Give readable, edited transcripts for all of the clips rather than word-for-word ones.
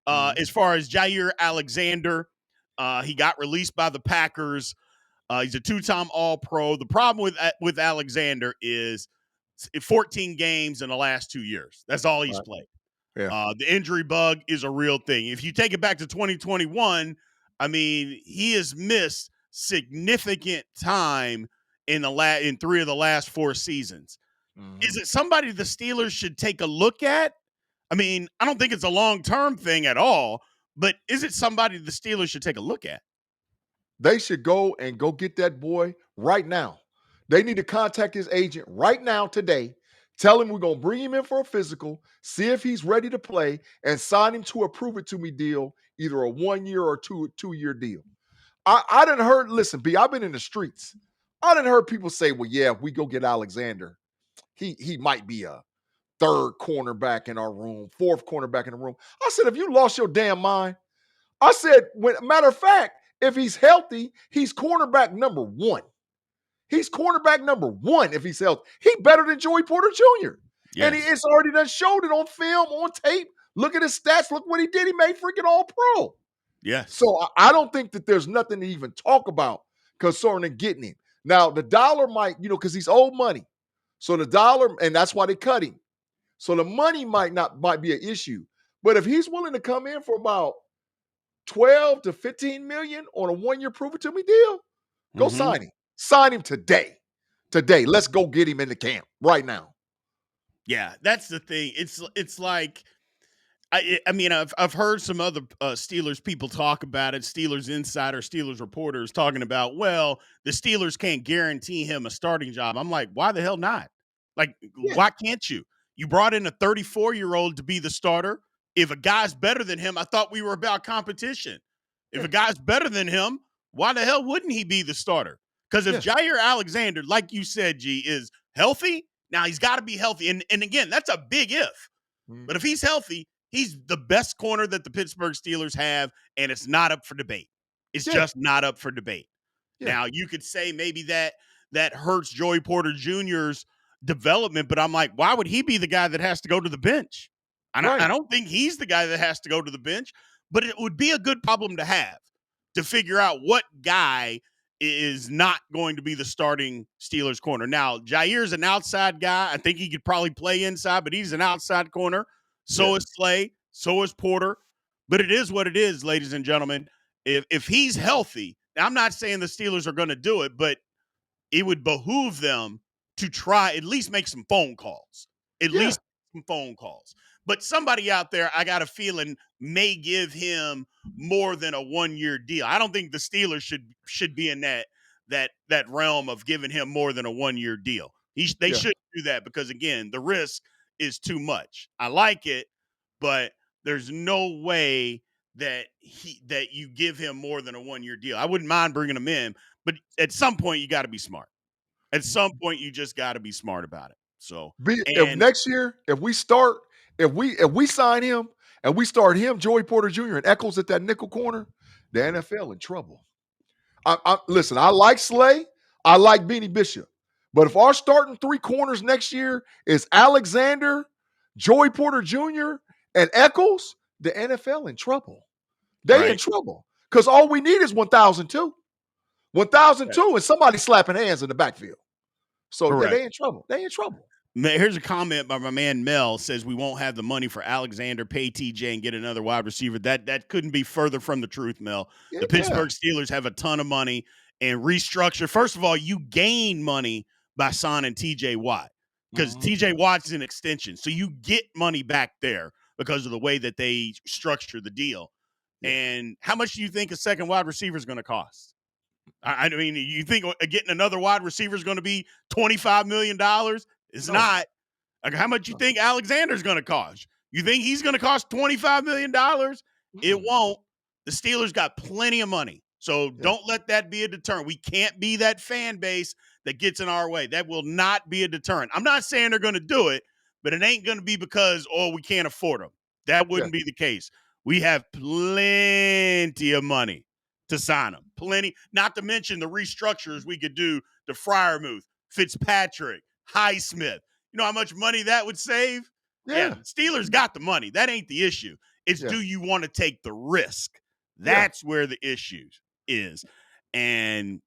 Mhm. As far as Jair Alexander, he got released by the Packers. He's a two-time All-Pro. The problem with Alexander is 14 games in the last 2 years. That's all he's Right. played. Yeah. The injury bug is a real thing. If you take it back to 2021, I mean, he has missed significant time in 3 of the last 4 seasons. Is Mhm. it somebody the Steelers should take a look at? I mean, I don't think it's a long-term thing at all, but is it somebody the Steelers should take a look at? They should go and go get that boy right now. They need to contact his agent right now today. Tell him we're going to bring him in for a physical, see if he's ready to play, and sign him to a prove it to me deal, either a 1 year or two-year deal. I didn't heard, listen, B, I've been in the streets. I didn't heard people say, well, yeah, if we go get Alexander, he might be a third cornerback in our room, fourth cornerback in the room. I said, have you lost your damn mind? I said, matter of fact, if he's healthy, he's cornerback number one. He's cornerback number one if he's healthy. He better than Joey Porter Jr. And Yes. it's already done showed it on film, on tape. Look at his stats. Look what he did. He made freaking all pro. Yes. So I don't think that there's nothing to even talk about concerning getting him. Now, the dollar might, because he's old money. So the dollar, and that's why they cut him. So the money might be an issue. But if he's willing to come in for about 12 to 15 million on a 1 year prove it to me deal, go Mhm. sign him. Sign him today. Today. Let's go get him in the camp right now. Yeah, that's the thing. It's like I mean I've heard some other Steelers people talk about it. Steelers insider, Steelers reporters talking about, well, the Steelers can't guarantee him a starting job. I'm like, why the hell not? Like, Yeah. why can't you? You brought in a 34-year-old to be the starter. If a guy's better than him, I thought we were about competition. If Yeah. a guy's better than him, why the hell wouldn't he be the starter? Because if Yeah. Jair Alexander, like you said, G, is healthy, now he's got to be healthy. And again, that's a big if. Mhm. But if he's healthy, he's the best corner that the Pittsburgh Steelers have, and it's not up for debate. It's Yeah. just not up for debate. Yeah. Now, you could say maybe that hurts Joey Porter Jr.'s development, but I'm like, why would he be the guy that has to go to the bench? I Right. don't think he's the guy that has to go to the bench, but it would be a good problem to have to figure out what guy is not going to be the starting Steelers corner. Now, Jair's an outside guy. I think he could probably play inside, but he's an outside corner. So Yeah. is Slay. So is Porter. But it is what it is, ladies and gentlemen. If he's healthy, now I'm not saying the Steelers are going to do it, but it would behoove them to try at least make some phone calls. At Yeah. least some phone calls. But somebody out there, I got a feeling, may give him more than a 1 year deal. I don't think the Steelers should be in that realm of giving him more than a 1 year deal. They Yeah. shouldn't do that because again, the risk is too much. I like it, but there's no way that you give him more than a 1 year deal. I wouldn't mind bringing him in, but at some point you got to be smart. At some point you just got to be smart about it. So, If and next year, if we sign him and we start him, Joey Porter Jr. and Eccles at that nickel corner, the NFL in trouble. Listen, I like Slay, I like Beanie Bishop. But if our starting three corners next year is Alexander, Joey Porter Jr., and Eccles, the NFL in trouble. They in right. trouble. Because all we need is 1,002. 1,002 and somebody slapping hands in the backfield. So yeah, Correct. they in trouble. They in trouble. Here's a comment by my man Mel. Says we won't have the money for Alexander, pay TJ, and get another wide receiver. That couldn't be further from the truth, Mel. The Yeah. Pittsburgh Steelers have a ton of money and restructure. First of all, you gain money by signing TJ Watt because Mhm. TJ Watt's an extension. So you get money back there because of the way that they structure the deal. Yeah. And how much do you think a second wide receiver is going to cost? I mean, you think getting another wide receiver is going to be $25 million? It's No. not. Like, how much you No. think Alexander's going to cost? You think he's going to cost $25 million? It Mm-mm. won't. The Steelers got plenty of money. So Yeah. don't let that be a deterrent. We can't be that fan base that gets in our way. That will not be a deterrent. I'm not saying they're going to do it, but it ain't going to be because, oh, we can't afford them. That Yeah. wouldn't be the case. We have plenty of money to sign them. Plenty. Not to mention the restructures we could do to Fryermuth, Fitzpatrick, Highsmith. You know how much money that would save? Yeah, Yeah. Steelers got the money. That ain't the issue. It's Yeah. do you want to take the risk? Yeah. That's where the issue is. And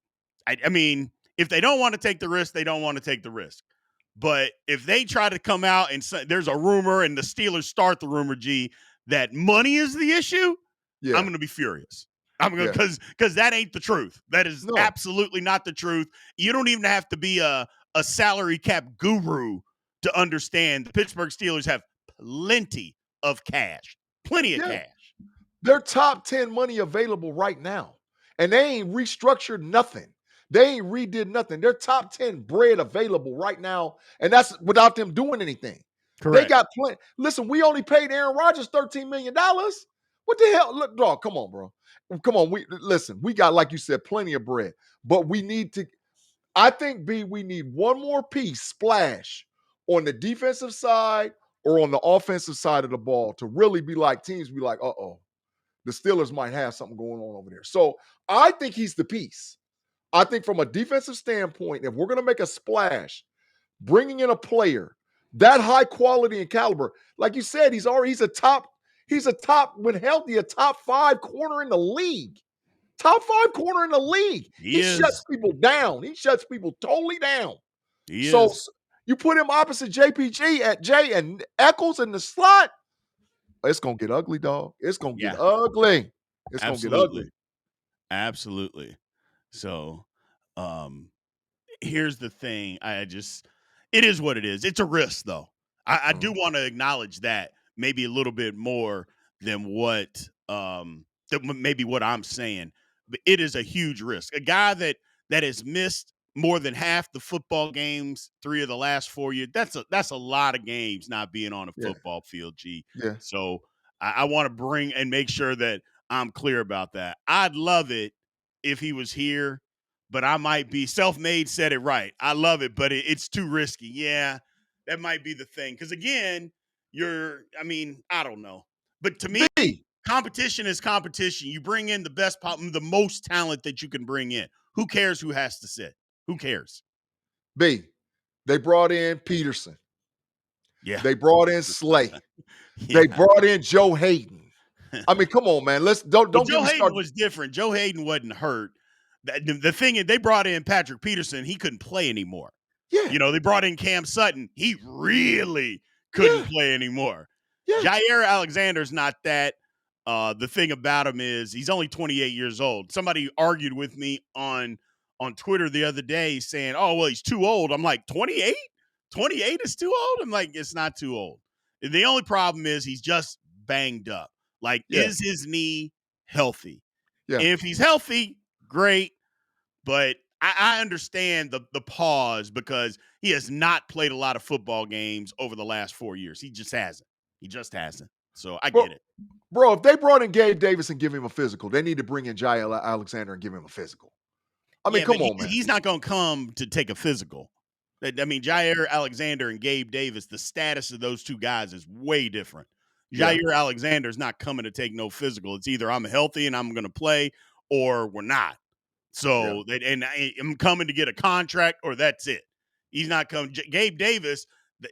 I mean, if they don't want to take the risk, they don't want to take the risk. But if they try to come out and say there's a rumor and the Steelers start the rumor, G, that money is the issue, I'm Yeah. going to be furious. I'm going Yeah. to because that ain't the truth. That is No. absolutely not the truth. You don't even have to be a salary cap guru to understand the Pittsburgh Steelers have plenty of cash, plenty of Yeah. cash. They're top 10 money available right now. And they ain't restructured nothing. They ain't redid nothing. They're top 10 bread available right now. And that's without them doing anything. They Correct. got plenty. Listen, we only paid Aaron Rodgers $13 million. What the hell? Look, dog, come on, bro. Come on. We got, like you said, plenty of bread. But we need to, I think, B, we need one more piece splash on the defensive side or on the offensive side of the ball to really be like, teams be like, uh-oh, the Steelers might have something going on over there. So I think he's the piece. I think from a defensive standpoint, if we're going to make a splash, bringing in a player that high quality and caliber, like you said, he's a top, when healthy, a top 5 corner in the league. Top 5 corner in the league. He He shuts is. people down. He shuts people totally down. He So is. you put him opposite JPG at Jay and Eccles in the slot, it's gonna get ugly, dog. It's gonna get Yeah, ugly. It's gonna get ugly. absolutely. Absolutely. So, um, here's the thing. It is what it is. It's a risk, though. I do Mhm. want to acknowledge that maybe a little bit more than maybe what I'm saying. But it is a huge risk. A guy that has missed more than half the football games 3 of the last 4 years. That's a lot of games not being on a Yeah, football field, G. yeah. So I want to bring and make sure that I'm clear about that. I'd love it if he was here, but I might be self-made said it right. I love it, but it's too risky. Yeah, that might be the thing. Because again, I don't know. But to me, B, competition is competition. You bring in the most talent that you can bring in. Who cares who has to sit? Who cares? B. They brought in Peterson. Yeah. They brought in Slay. They Yeah. brought in Joe Hayden. I mean, come on, man. Let's don't Well, don't get Joe me Hayden started. was different. Joe Hayden wasn't hurt. The thing is, they brought in Patrick Peterson. He couldn't play anymore. Yeah, They brought in Cam Sutton. He really couldn't yeah, play anymore. yeah. Jair Alexander's not that. The thing about him is he's only 28 years old. Somebody argued with me on Twitter the other day saying, "Oh, well, he's too old." I'm like, 28? 28 is too old? I'm like, it's not too old. The only problem is he's just banged up. Like, Yeah, is his knee healthy? yeah. If he's healthy, great. But I understand the pause because he has not played a lot of football games over the last 4 years. He just hasn't. He just hasn't. So I Bro, get it. bro, if they brought in Gabe Davis and give him a physical, they need to bring in Jair Alexander and give him a physical. I mean, Yeah, but come on, man. he's not going to come to take a physical. I mean, Jair Alexander and Gabe Davis, the status of those two guys is way different. Yeah, Jair Alexander's not coming to take no physical. It's either I'm healthy and I'm going to play or we're not. yeah. So I'm coming to get a contract or that's it. He's not coming. Gabe Davis,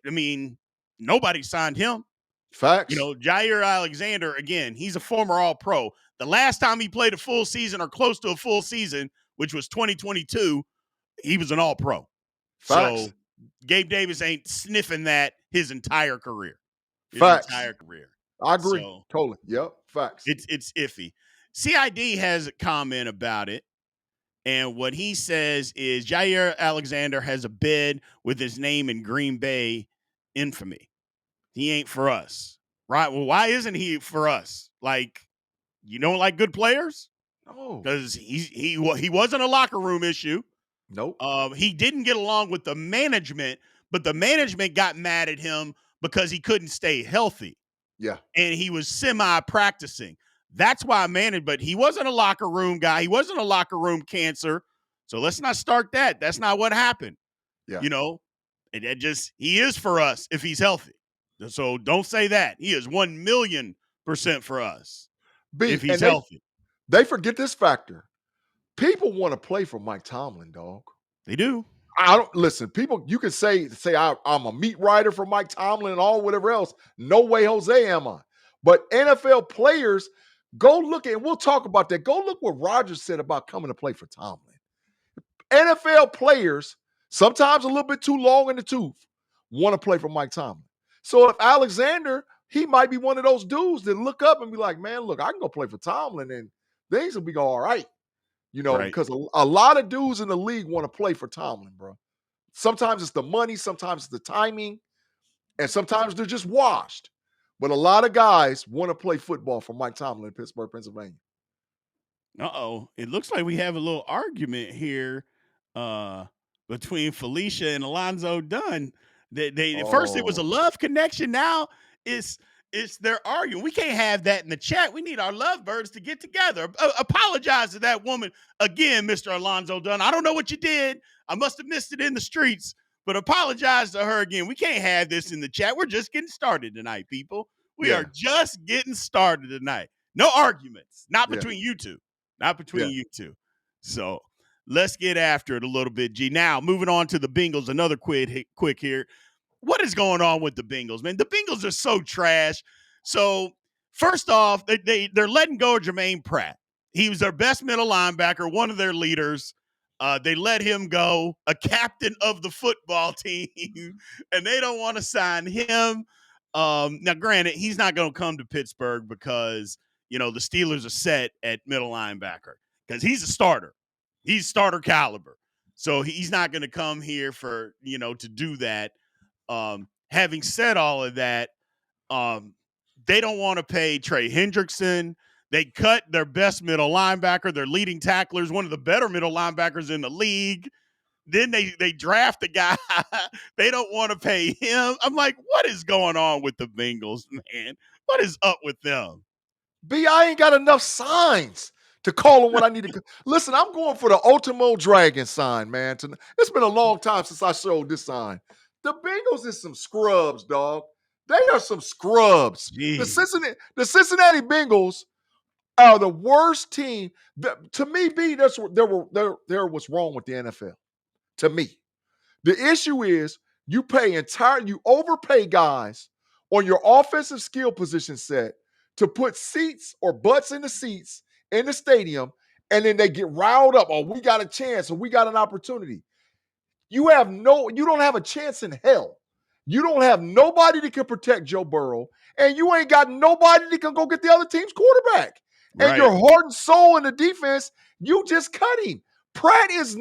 I mean, nobody signed him. Facts. Jair Alexander, again, he's a former All Pro. The last time he played a full season or close to a full season, which was 2022, he was an All Pro. Facts. So Gabe Davis ain't sniffing that his entire career. His Facts. entire career. I agree. So Totally. Yep. Facts. it's iffy. CID has a comment about it. And what he says is Jair Alexander has a bid with his name in Green Bay infamy. He ain't for us. Right? Well, why isn't he for us? Like, you don't like good players? No. Because he wasn't a locker room issue. Nope. He didn't get along with the management, but the management got mad at him because he couldn't stay healthy Yeah. and he was semi-practicing. That's why I managed, but he wasn't a locker room guy. He wasn't a locker room cancer. So let's not start that. That's not what happened. Yeah. And he is for us if he's healthy. So don't say that. He is 1,000,000% for us B, if he's and healthy. they forget this factor. People want to play for Mike Tomlin, dog. They do. I don't listen. People, you can say I'm a meat writer for Mike Tomlin and all whatever else. No way, Jose, am I. But NFL players, go look at, and we'll talk about that. Go look what Rodgers said about coming to play for Tomlin. NFL players, sometimes a little bit too long in the tooth, want to play for Mike Tomlin. So if Alexander, he might be one of those dudes that look up and be like, man, look, I can go play for Tomlin and things will be all right. Right. Because a lot of dudes in the league want to play for Tomlin, bro. Sometimes it's the money, sometimes it's the timing, and sometimes they're just washed. But a lot of guys want to play football for Mike Tomlin in Pittsburgh, Pennsylvania. Uh-oh. It looks like we have a little argument here uh between Felicia and Alonzo Dunn. They at first it was a Oh, love connection. Now it's they're arguing. We can't have that in the chat. We need our lovebirds to get together. Apologize to that woman again, Mr. Alonzo Dunn. I don't know what you did. I must have missed it in the streets, but apologize to her again. We can't have this in the chat. We're just getting started tonight, people. We are yeah, just getting started tonight. No arguments. Not yeah, between you two. Not yeah. between you two. So let's get after it a little bit, G. Now, moving on to the Bengals, another quick here. What is going on with the Bengals, man? The Bengals are so trash. So, first off, they're letting go of Jermaine Pratt. He was their best middle linebacker, one of their leaders. They let him go, a captain of the football team, and they don't want to sign him. Now, granted, he's not going to come to Pittsburgh because the Steelers are set at middle linebacker because he's a starter. He's starter caliber. So he's not going to come here for, to do that. Having said all of that, they don't want to pay Trey Hendrickson. They cut their best middle linebacker, their leading tacklers, one of the better middle linebackers in the league. Then they draft a guy. They don't want to pay him. I'm like, what is going on with the Bengals, man? What is up with them? B, I ain't got enough signs to call them what I need to. Listen, I'm going for the Ultimo Dragon sign, man. It's been a long time since I showed this sign. The Bengals is some scrubs, dog. They are some scrubs. The Jeez. Cincinnati Bengals are the worst team. To me, B, there was wrong with the NFL. To me, the issue is you overpay guys on your offensive skill position set to put seats or butts in the seats in the stadium, and then they get riled up. Oh, we got a chance, or we got an opportunity. You don't have a chance in hell. You don't have nobody that can protect Joe Burrow, and you ain't got nobody that can go get the other team's quarterback. And Right. your heart and soul in the defense, you just cut him. Pratt is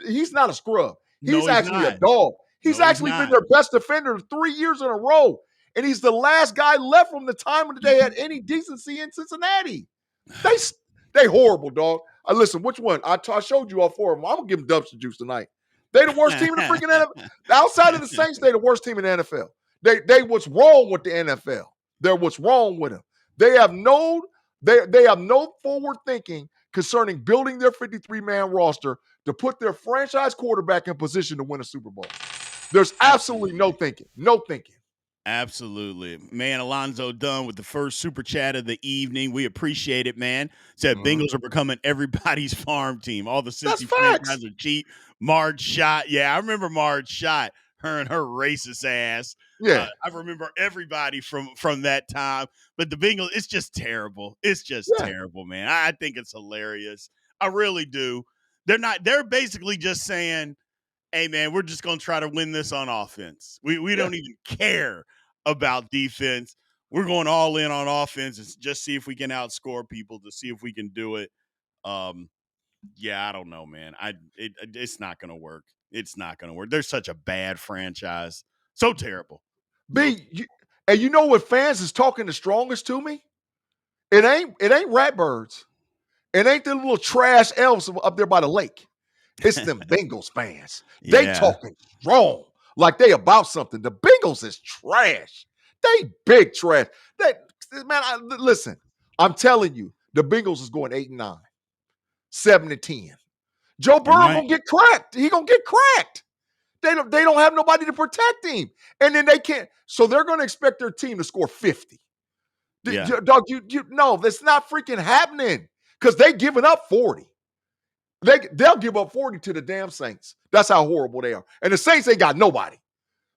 he's not a scrub. No, He's he's actually a not. dog. He's No, he's actually been not. their best defender 3 years in a row. And he's the last guy left from the time when they had any decency in Cincinnati. They they horrible, dog. Listen, which one? I showed you all four of them. I'm gonna give them dumpster juice tonight. They the worst team in the freaking NFL. Outside of the Saints, they the worst team in the NFL. They what's wrong with the NFL? They're what's wrong with them. They have no forward thinking concerning building their 53-man roster to put their franchise quarterback in position to win a Super Bowl. There's absolutely no thinking. No thinking. Absolutely. Man, Alonzo Dunn with the first super chat of the evening. We appreciate it, man. Said Mhm. Bengals are becoming everybody's farm team. All the That's Cincy facts. franchises are cheap. Marge Shot. Yeah, I remember Marge Shot, her and her racist ass. Yeah. I remember everybody from that time. But the Bengals, it's just terrible. It's just Yeah. terrible, man. I think it's hilarious. I really do. They're basically just saying, hey man, we're just gonna try to win this on offense. We Yeah. don't even care about defense. We're going all in on offense and just see if we can outscore people to see if we can do it. Um, yeah, I don't know, man. It's not gonna work. It's not gonna work. They're such a bad franchise. So terrible. So And you know what fans is talking the strongest to me? It ain't Ratbirds. It ain't the little trash elves up there by the lake. It's them Bengals fans. They yeah. talking strong like they about something. The Bengals is trash. They big trash. Listen. I'm telling you, the Bengals is going 8-9, 7-10. Joe They Burrow might. gonna get cracked. He gonna get cracked. They don't have nobody to protect him, and then they can't. So they're gonna expect their team to score 50. Yeah. Dog, no, that's not freaking happening because they giving up 40. They'll give up 40 to the damn Saints. That's how horrible they are. And the Saints ain't got nobody.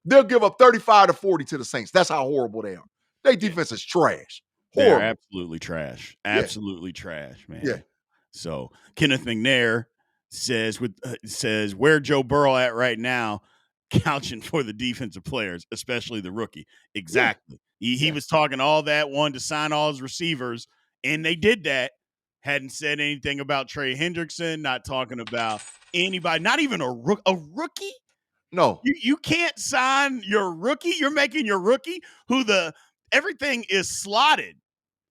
They'll give up 35 to 40 to the Saints. That's how horrible they are. They Yeah. defense is trash. They're Horrible. absolutely trash. Yeah. Absolutely trash, Yeah. man. So Kenneth McNair says where Joe Burrow at right now, couching for the defensive players, especially the rookie. Yeah. Exactly. He Yeah. was talking all that, wanted to sign all his receivers, and they did that. Hadn't said anything about Trey Hendrickson, not talking about anybody, not even a rookie. No. You can't sign your rookie. You're making your rookie who everything is slotted.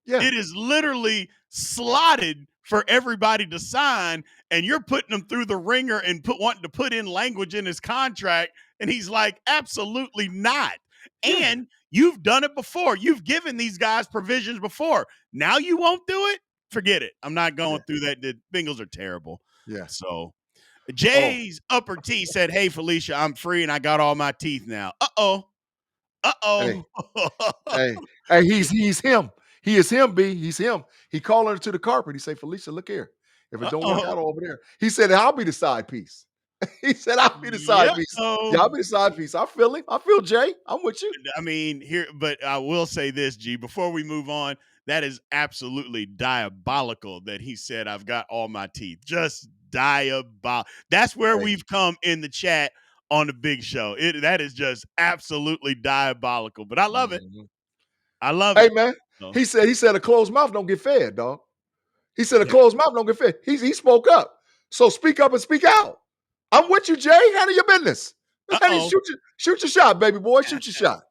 Yeah. It is literally slotted for everybody to sign, and you're putting him through the ringer and wanting to put in language in his contract, and he's like, absolutely not. Yeah. And you've done it before. You've given these guys provisions before. Now you won't do it? Forget it. I'm not Yeah. going through that. The Bengals are terrible. Yeah. So Oh. Jay's upper T said, hey, Felicia, I'm free and I got all my teeth now. Uh-oh. Hey. Uh-oh. Hey, he's him. He is him, B. He's him. He calling her to the carpet. He say, Felicia, look here. If it don't work Uh-oh. out over there, he said, I'll be the side piece. He said, I'll be the side Yep. piece. Yeah, I'll be the side piece. I feel him. I feel Jay. I'm with you. I mean, but I will say this, G, before we move on, that is absolutely diabolical that he said, I've got all my teeth. Just diabolical. That's where Hey. we've come in the chat on the big show. That is just absolutely diabolical, but I love it. Mhm. I love Hey, it. man. So, He said a closed mouth don't get fed, dog. He said a yeah. closed mouth don't get fed. He spoke up. So speak up and speak out. I'm with you, Jay. Handle your business. Uh-oh. Shoot your shot, baby boy. Shoot your shot.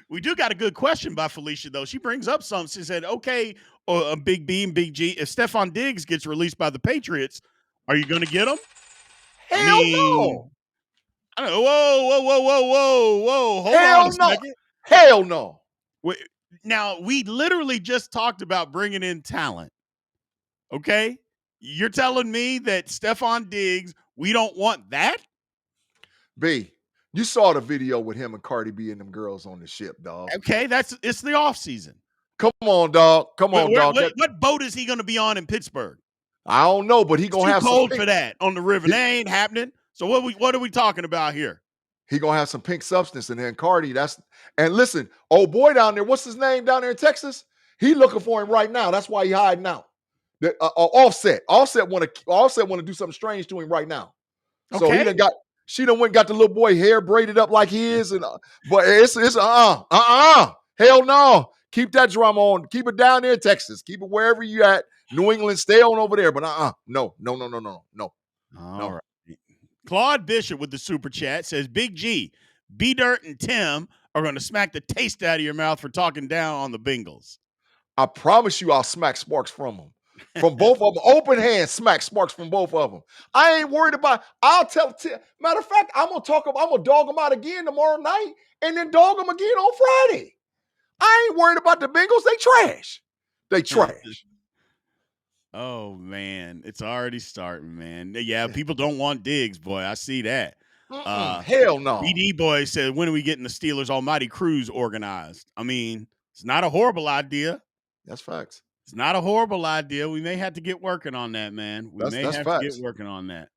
We do got a good question by Felicia, though. She brings up something. She said, okay, Big B and Big G, if Stephon Diggs gets released by the Patriots, are you going to get him? I Hell mean, no. I don't know. Whoa. Hold on a Hell no. second. Hell no. Now, we literally just talked about bringing in talent. Okay? You're telling me that Stephon Diggs, we don't want that? B, you saw the video with him and Cardi B and them girls on the ship, dog. Okay, it's the offseason. Come on, dog. Come on, dog. What boat is he going to be on in Pittsburgh? I don't know, but he It's gonna too have some cold pink. for that on the river. That ain't happening. So what are we talking about here? He gonna have some pink substance in there. And Cardi, and listen, old boy down there, what's his name down there in Texas? He looking for him right now. That's why he hiding out. Offset want to do something strange to him right now. So Okay. she done went and got the little boy hair braided up like his, and but it's hell no. Keep that drama on. Keep it down there in Texas. Keep it wherever you at. New England, stay on over there. But no. All right. Claude Bishop with the super chat says, Big G, B Dirt and Tim are going to smack the taste out of your mouth for talking down on the Bengals. I promise you, I'll smack sparks from them. From both of them. Open hand smack sparks from both of them. I ain't worried about. I'll tell. Matter of fact, I'm gonna dog them out again tomorrow night, and then dog them again on Friday. I ain't worried about the Bengals. They trash. They trash. Oh man, it's already starting, man. Yeah, people don't want Diggs, boy. I see that. Hell no. BD boy said, when are we getting the Steelers Almighty Cruise organized? I mean, it's not a horrible idea. That's facts. It's not a horrible idea. We may have to get working on that, man. We may That's have facts. to get working on that.